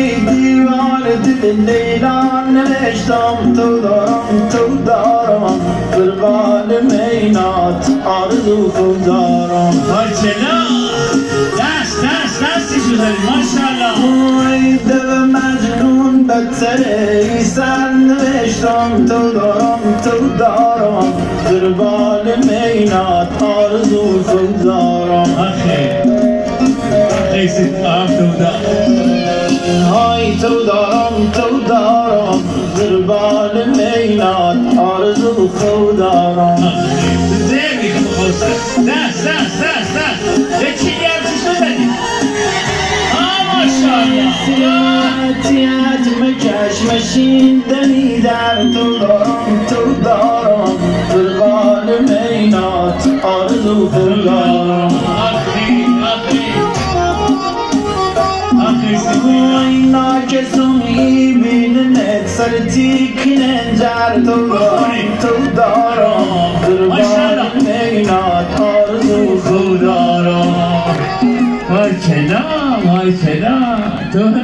دیوار دل لیلان نوشتم تو دارم قربان مینات آرزو خود دارم ماشاءالله دستشو داری ماشاءالله ای دل مجنون بدتر ایسان نوشتم تو دارم قربان مینات آرزو خود دارم آخی ستام تو دارم های تو دارم قربان مینات آرزو خود دارم زیبی که بخواسته دست چی گرچشو داری سیاتی عجم کشمشین دمی در تو دارم قربان مینات آرزو خود دارم اینا که سمی بیننت سرتی کننجر تو دارم قربان مینات آرزو خود دارم ماشاءالله تو